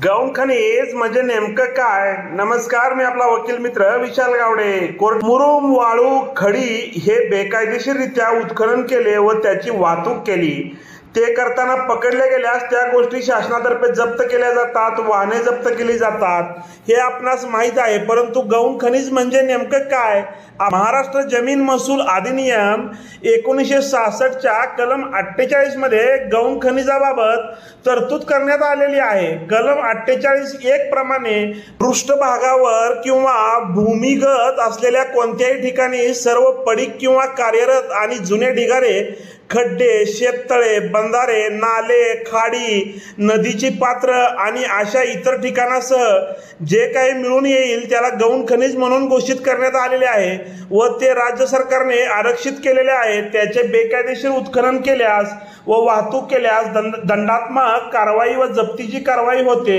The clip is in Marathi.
गौण खनिज म्हणजे नेमकं काय? नमस्कार, मी आपला वकील मित्र विशाल गावडे। मुरुम, वाळू, खडी हे बेकायदेशीररित्या उत्खनन केले व त्याची वाहतूक केली। ते करताना पकडले गेल्यास त्या गोष्टी शासनातर्फे जप्त केल्या जातात, वाहने जप्त केली जातात, हे आपणास माहीत आहे। परंतु गौण खनिज म्हणजे नेमकं काय? महाराष्ट्र जमीन महसूल अधिनियम 1966 च्या कलम 48 मध्ये गौण खनिजाबाबत तरतूद करण्यात आलेली आहे। कलम 48(1) प्रमाणे पृष्ठभागावर किंवा भूमिगत असलेल्या कोणत्याही ठिकाणी सर्व पडीक किंवा कार्यरत आणि जुने ढिगारे, खड्डे, शेततळे, बंधारे, नाले, खाडी, नदीची पात्र आणि अशा इतर ठिकाणासह जे काही मिळून येईल त्याला गौण खनिज म्हणून घोषित करण्यात आलेले आहे व ते राज्य सरकारने आरक्षित केलेले आहे। त्याचे बेकायदेशीर उत्खनन केल्यास व वाहतूक केल्यास दंडात्मक कारवाई व जप्तीची कारवाई होते।